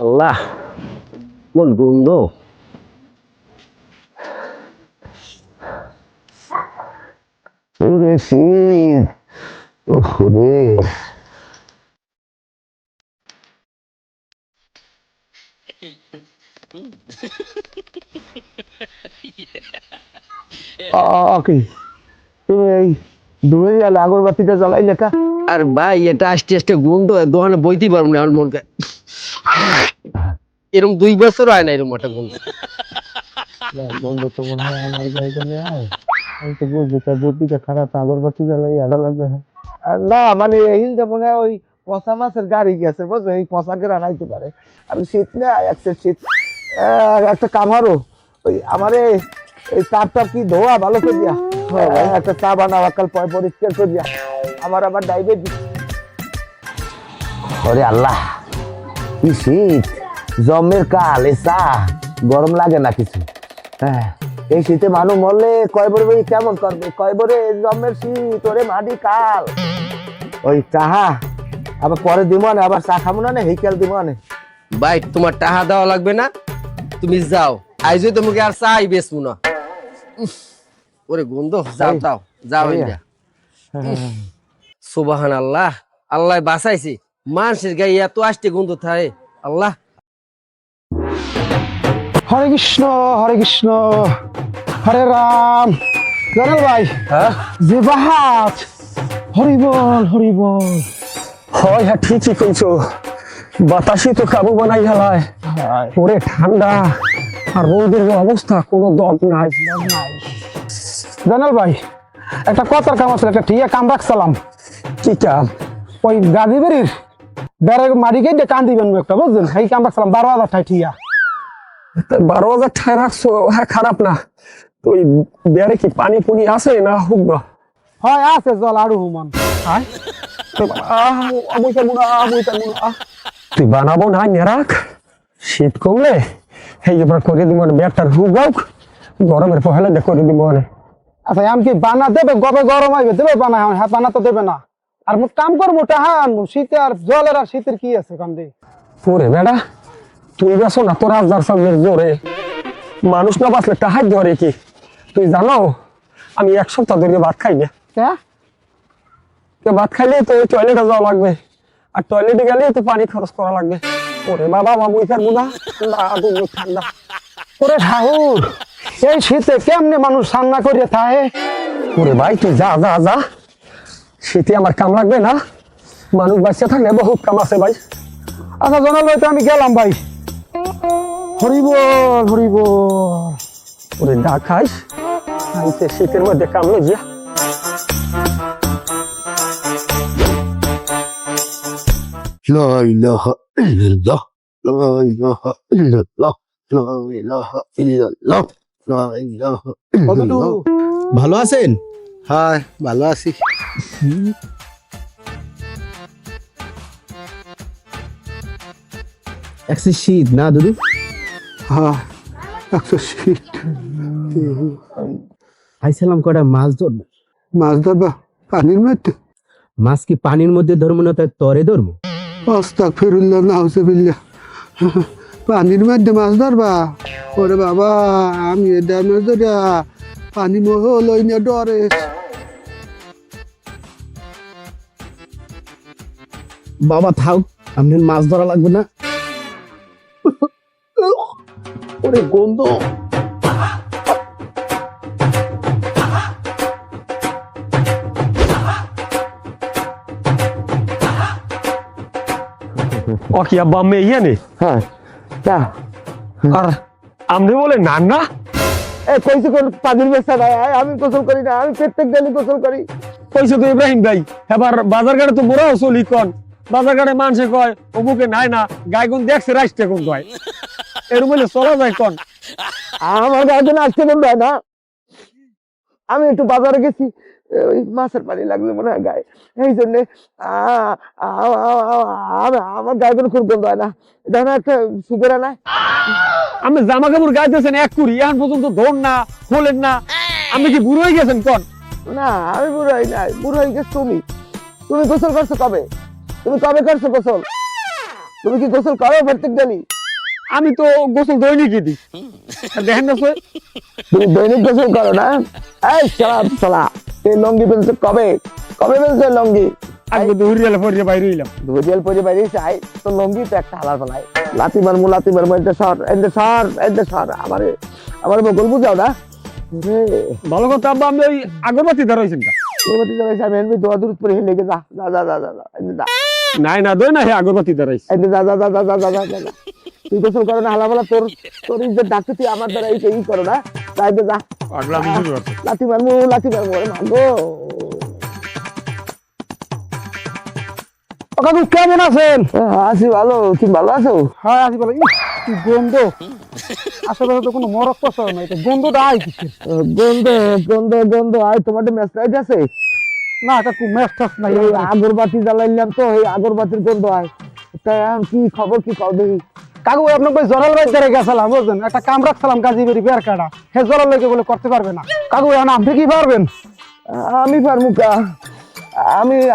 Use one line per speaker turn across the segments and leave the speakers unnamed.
আল্লাহ কোন গন্ধ!
আগরবাতিটা জ্বালাই লেখা।
আর ভাই এটা আস্তে আস্তে গন্ধ, দোকানে বইতে পারবো না আমার মনকে। এরকম 2 বছর হয় না এরকম একটা গন্ধ।
বন্ধ তো মনে হয় আমার জায়গায় আমি তো বুঝছি তার বুদ্ধিটা খারাপ, আগরবাতি জ্বালাই আড়া লাগবে। না মানে এই মনে হয় ওই পচা মাছের গাড়ি গেছে, বুঝলো, এই পচাকে রানাইতে পারে। আমি শীত না একটা শীত, একটা কামারও ওই আমারে এই চাপটা কি ধোয়া ভালো করে দিয়া, একটা চা বানাও কাল পরিষ্কার করে দিয়া, আমার আবার ডায়াবেটিস।
ওরে আল্লাহ কি শীত! জমের কাল, এ চা গরম লাগে না কিছু।
হ্যাঁ, এই শীতে মানুষ মরলে কয় বলবে কেমন করবে, কয় বলে জমের শীত, ওরে মাটি কাল। ওই চাহা আবার পরে দিব না, আবার চা খাবো না, হেইকেল দিব না।
ভাই তোমার টাকা দেওয়া লাগবে না, তুমি যাও। আইজো তোমাকে আর চাই বেচবো না। ওরে গন্ধ! যাও যাও যাও। সুবহান আল্লাহ, আল্লাহ বাঁচাইছে। মানুষের গায়ে এত আসতে গন্ধ থাকে! আল্লাহ।
হরে কৃষ্ণ হরে রাম। জানাল ভাই, যে বাহাত হরিবল হরিবল।
হয় হ্যাঁ, ঠিকই কইছো। বাতাসই তো কাবু বানাই হেলায়। ওরে ঠান্ডা, আর রোদের অবস্থা কোনো দম নাই।
জানাল ভাই, একটা কথার কাম আছে, একটা ঠিক কাম রাখছিলাম।
কি কাম?
ওই গাজী বাড়ির বেড়ে মারি গিয়ে কান দিবেন একটা, বুঝলেন, সেই কাম রাখছিলাম 12,000 টাকা ঠিয়া।
12,000 টাকা রাখছো? হ্যাঁ, খারাপ না। তো ওই বেড়ে কি পানি পুনি আছে না হুকব?
হয় আছে, জল আরো হুমান।
তুই বানাবো না রাখ, শীত কমলে এই এবার করে দিব। বেড়টার হুক গরমের পহেলা করে দিব।
আচ্ছা আমি কি বানা দেবে, গবে গরম আইবে দেবে বানা? হ্যাঁ, বানা তো দেবে না। আর মোট কাম করবো টাহা আনবো, শীতে আর জলের আর শীতের কি আছে কাম দিয়ে?
ওরে বেড়া, তুই বেছো না তোর আজার সামনের জোরে, মানুষ না বাঁচলে টাহাই ধরে কি? তুই জানো আমি 1 সপ্তাহ ধরে ভাত খাই না। ভাত খাইলে তো টয়লেটে যাওয়া লাগবে, আর টয়লেটে গেলে তো পানি খরচ করা লাগবে। ওরে বাবা, মামুই পারবো না, ঠান্ডা।
ওরে ঠাকুর, এই শীতে কেমনে মানুষ রান্না করে থাকে?
ওরে ভাই তুই যা যা যা, শীতে আমার কাম লাগবে না? মানুষ বাচ্চা থাকলে বহুত কাম আছে ভাই।
আচ্ছা জানাল ভাই, তো আমি গেলাম ভাই। হরিবল হরিবল।
ওরে ডা খাইস, খাইতে শীতের মধ্যে কাম লইয়া।
লা ইলাহা ইল্লাল্লাহ, লা ইলাহা ইল্লাল্লাহ, লা ইলাহা ইল্লাল্লাহ, লা ইলাহা ইল্লাল্লাহ।
ভালো আছেন?
হ্যাঁ ভালো আছি।
একটু শীত না দুদু?
হ্যাঁ একটু শীত।
আইছিলাম কটা মাছ ধরবো।
মাছ ধরবা পানির মধ্যে?
মাছ কি পানির মধ্যে ধরবো না তাই তরে ধরবো?
আস্তাগফিরুল্লাহ, নাউজুবিল্লাহ। পানির মধ্যে মাছ ধরবা? ওরে বাবা, আমি এটা মাছ ধরা পানি মোহ লই না, ডরে।
বাবা থাক, আপনার মাছ ধরা লাগবে না।
ওরে গন্ধ!
ও কি আব্বা আমি ইয়ে নে?
হ্যাঁ,
আর আমনে বলে না না
কইছে কোন পানির ব্যবসা নাই, আমি গোসল করি না, আমি প্রত্যেক দিনই গোসল করি।
কইছো তো ইব্রাহিম ভাই। এবার বাজার ঘাটে তো বড় চলি কন, বাজার ঘাটে মানুষে কয় অমুকে নাই না, গাইগুন দেখছে রাইসতে কোন কয়, এরকম বলে চলা যায় কন?
আমার গায়ে আসতে বন্ধ হয় না। আমি একটু বাজারে গেছি, ওই মাছের পানি লাগলো মনে হয় গায়ে, এই জন্যে আমার গায়ে কোনো খুব গন্ধ হয় না। দেখো একটা সুপেরা নাই,
আমি জামা কাপড় গাইতেছেন এক কুড়ি, এখন পর্যন্ত ধর না খোলেন না, আমি কি বুড়ো হয়ে গেছেন কন?
না আমি বুড়ো হই নাই, বুড়ো হয়ে গেছি তুমি। তুমি গোসল করছো কবে? তুমি কবে করছো গোসল? তুমি কি গোসল করো প্রত্যেক দিনই?
আমি তো গোসল দৈনিকই দিই। আর দেখেন না স্যার,
তুমি দৈনিক গোসল করো না? এই শালা এই লঙ্গি পেলছো কবে? কবে পেলছো লঙ্গি?
আজকে দৌড়িয়ে পড়িয়ে বাইরে হইলাম।
ধুজিয়াল পরে বাইরে চাই তো লঙ্গি তো একটা হালার ফেলায়। লাথি মারমু এতে সর আমার বকল বুঝাও না।
ভালো কথা আব্বা, আমি ওই আগরবাতি ধরাইছেন কা?
আমি এমনি দোয়া দূর পরে লেগে যা যা যা যা যা যা এমনি যা
নাই না দই না, হে আগরবাতি ধরাইছে।
এমনি যা যা যা যা যা যা যা যা। তুই গোসল করো না হালাফালা, তোর ইজ্জত ডাকতে তুই আমার দ্বারা এই করো না, তাই যা।
পাগলামি শুরু করছে।
লাথি মারমু ওরে মাগো।
ও কাকু কেমন আছেন?
আছি ভালো, তুমি ভালো আছো?
হ্যাঁ আছি ভালো। কি গন্ধ, আশেপাশে তো কোনো মরক পছর নাই, তো গন্ধটা আই কিসের?
গন্ধ আয়। তোমার মেসরাইট আছে?
না কাকু, ম্যাচ টাচ নাই।
এই আগরবাতি জ্বালাইলাম তো, এই আগরবাতির গন্ধ আয়। তাই এখন কি খবর, কি কও দেখি?
কাকু আপনার জলাল ভাই ধরে গেছিলাম, বুঝলেন, একটা কাম রাখছিলাম গাজীবাড়ি বের কাটা, হে জলাল ভাইকে বলে করতে পারবে না। কাকু এখন আপনি কি পারবেন?
আমি পারবো কা?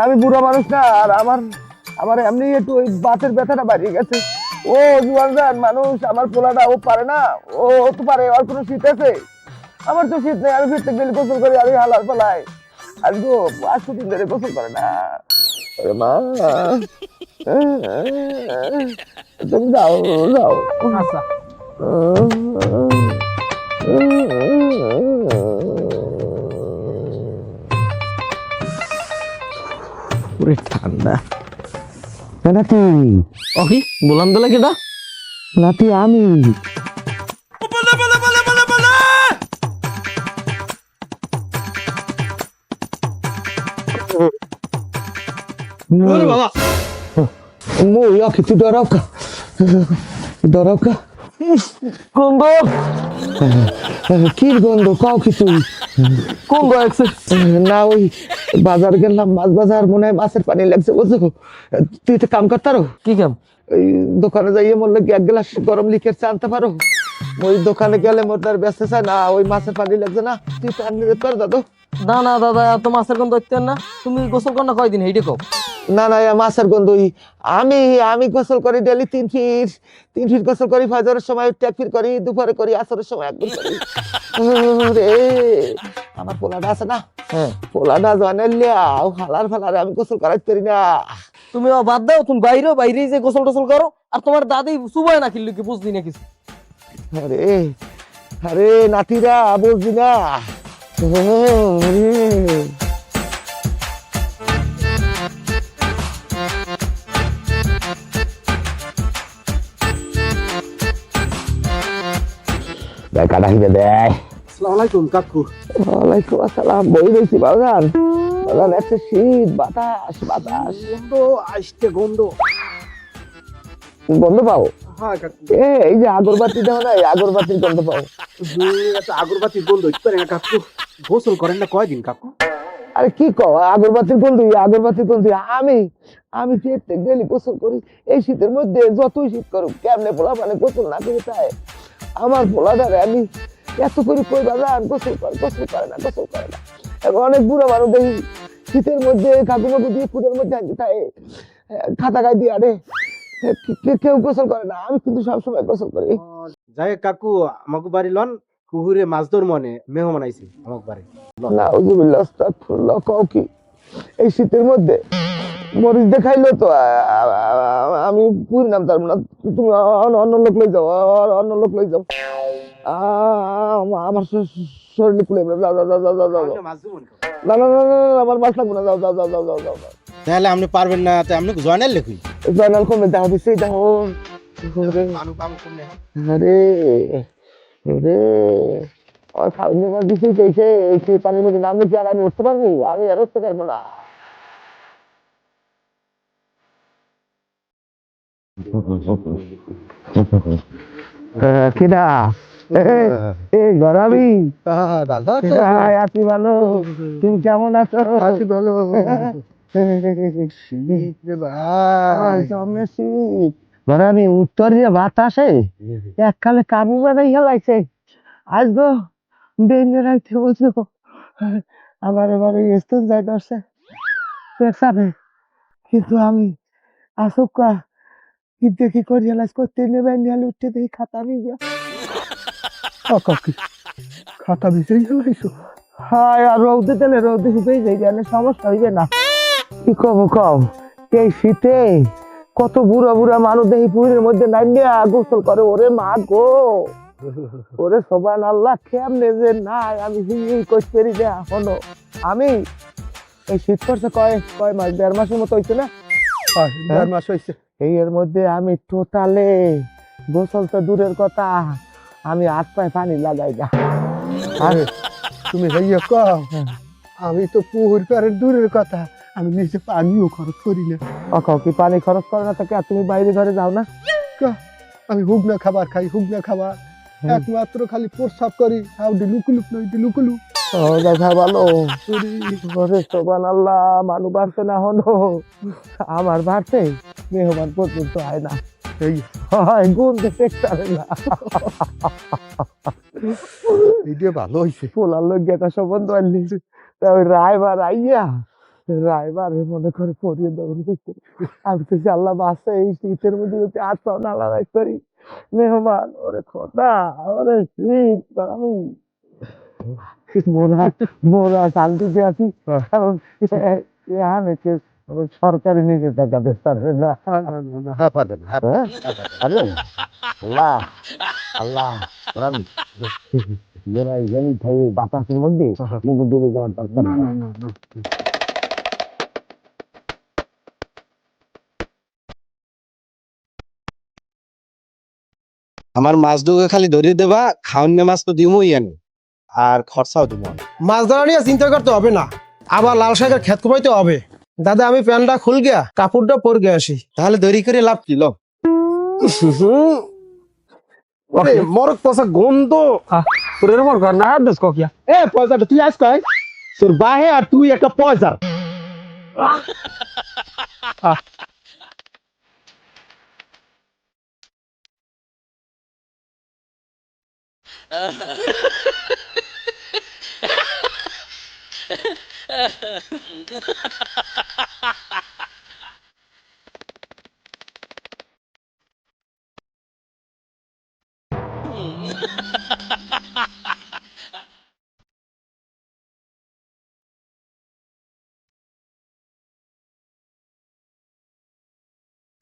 আমি বুড়া মানুষ না, আর আমার এমনি একটু ওই বাতের ব্যথাটা বাড়িয়ে গেছে। ও জুয়ান মানুষ, আমার পোলাটা ও পারে না, ও তো পারে, আর কোনো শীত আছে? আমার তো শীত নেই, আমি প্রত্যেক দিন গোসল করি, আমি হালার ফেলাই। আর গো 5 দিন ধরে গোসল করে না। ওরে মা, তুমি যাও যাও।
আচ্ছা
পুরে ঠান্ডা। নাতি
ওকে বললাম তো লাগে না।
নাতি আমি
বাবা,
মই কিছু ডরাও কা
গন্ধ
কি গন্ধ কাও কিছু
গন্ধ আছে।
না ওই বাজার গেলাম, মাছ বাজার, মনে হয় মাছের পানি লাগছে বুঝছো। তুই তো কাম করতারো,
কি কাম?
ওই দোকানে যাইয়ে মোর লাগে 1 গ্লাস গরম লিখের চা আনতে পারো? ওই দোকানে গেলে মোর তার ব্যস্ত চায় না, ওই মাছের পানি লাগছে না, তুই তো আনতে যেতে পারো দাদু।
না না দাদা, এত মাছের গন্ধ হইতেন না। তুমি গোসল কর না কয়দিন, এইটা কও।
না না মাছের গন্ধই। আমি গোসল করি ডেলি 3 ফিট গোসল করি। ফজরের সময় টেকফির করি, দুপুরে করি, আসরের সময় একবার করি। রে আমার পোলাটা আছে না,
হ্যাঁ
পোলাটা জানাইলিয়াও হালার ফালারে আমি গোসল করাইতে পারি না।
তুমি বাদ দাও, তুমি বাইরে যে গোসল টোসল করো, আর তোমার দাদি সুবাই না কিনলো কি বুঝলি না কিছু।
আরে আরে নাতিরা বুঝলি না। কাটা হিবে দেয়।
আসসালামু আলাইকুম কাকু।
ওয়ালাইকুম আসসালাম। বই রয়েছি বাজান, একটা শীত, বাতাস
গন্ধ আসতে গন্ধ।
গন্ধ পাও?
হ্যাঁ কাকু,
এই যে আগরবাতি দাও না, এই আগরবাতির গন্ধ পাও?
একটা আগরবাতির গন্ধ হইতে পারে না কাকু। গোসল করেন না কয়দিন কাকু?
আরে কি কও, আগরবাতির গন্ধ? আমি প্রত্যেক ডেলি গোসল করি। এই শীতের মধ্যে যতই শীত করুক, কেমনে পোলা মানে গোসল না করে তাই আমার পোলাটারে আমি এত করে কই বাজান গোসল করে না। এখন অনেক বুড়ো মানুষ দেখি শীতের মধ্যে কাকুমাকু দিয়ে কুদের মধ্যে আনতে তাই খাতা গায়ে দিয়ে আরে কেউ গোসল করে না, আমি কিন্তু সবসময় গোসল করি।
যাই কাকু, আমাকে বাড়ি লন, কুহুরে মাছ ধর মনে মেহমান আইছি আমাকে বাড়ি।
নাউজুবিল্লাহ, আস্তাগফিরুল্লাহ। কও কি এই শীতের মধ্যে মরিচ দেখাইলো তো আমি পুরি নাম তার না, তুমি অন্য লোক লই যাও, আমার শরীরে পুলে যাও।
মাছ দিব নি কাকু?
না আমার মাছ লাগবে না, যাও।
তাহলে আপনি পারবেন না, তাই আপনি জয়নাল লেখুই
জয়নাল কমে দেখো দিচ্ছি, দেখো। আরে ওই খাওয়ার মাছ দিচ্ছি, সেই পানির মধ্যে নামলে কি আর আমি উঠতে পারবো? আমি আর উঠতে পারবো না। কিনা গরাবি আছি ভালো, তুমি কেমন আছো? আছি ভালো। গরাবি উত্তর দিয়ে বাতাসে এককালে কাবু বানাই হেলাইছে। আজ গো ডেঙ্গে রাখতে বলছো আমার এবারে স্কুল যাই দর্শে পেশাবে কিন্তু আমি আসুকা কি দেখি করিয়ালাইজ করতে নেবে নিয়ে উঠতে দেখি খাতা নিয়ে গিয়া
কি খাতা বিচারি হইছো?
হায় আর রৌদে দিলে রৌদে শুকিয়ে যাই জানে সমস্যা হইবে না কি কম এই শীতে কত বুড়া বুড়া মানুষ দেখি পুরীর মধ্যে নামিয়া গোসল করে ওরে মা গো ওরে সোবান আল্লাহ কেমনে যে নাই আমি এই কইতে পারি না এখনো আমি এই শীত করছে কয় মাস 1.5 মাসের মতো হইছে না
1.5 মাস হইছে।
এই এর মধ্যে আমি টোটালে গোসল তো দূরের কথা আমি হাত পায়ে পানি লাগাই না
তুমি হইয়া কও আমি তো পুকুর পাড়ের দূরের কথা, আমি নিজে পানিও খরচ করি না।
অকাও কি পানি খরচ করে না থাকে আর তুমি বাইরে ঘরে যাও না
আমি হুগনা খাবার খাই, হুগনা খাবার একমাত্র খালি প্রস্রাব করি, হাউডি লুকুলুক নইতে লুকুলু।
ও দেখা ভালো ওরে সোবান আল্লাহ মানু বাড়ছে না হনো আমার বাড়ছে মেহমান পর্যন্ত হয় না
এই
হয় গুণ দেখতে পারে না
এইটা ভালো হইছে।
পোলার লোক একটা সম্বন্ধ আনলি ওই রায়বার আইয়া রায়বার মনে করে পড়িয়ে দেবেন আমি তো আল্লাহ বাসে এই শীতের মধ্যে যদি হাত পাও না লড়াই করি মেহমান ওরে খোদা ওরে শীত আমি মোরা শান্তি দিয়ে আছি কারণ সরকারি নিজে টাকা দিতে পারবে না আল্লাহ আল্লাহ বাতাসের মধ্যে ডুবে যাওয়ার দরকার
আমার মাছ দুটো খালি ধরিয়ে দেবা, খাওয়ান মাছ তো দিমই আনি আর খরচাও দিব।
মাছ ধরা নিয়ে চিন্তা করতে হবে না, আবার লাল শাকের ক্ষেত কোপাইতে হবে। দাদা আমি প্যান্টটা খুল গিয়া কাপড়টা পরে গিয়ে আসি।
তাহলে দেরি করে লাভ কি লো? মরক পয়সা গন্ধ।
তোর এরকম কর না দেশ কিয়া
এ পয়সাটা তুই আস কয় তোর বাহে আর তুই একটা পয়সা।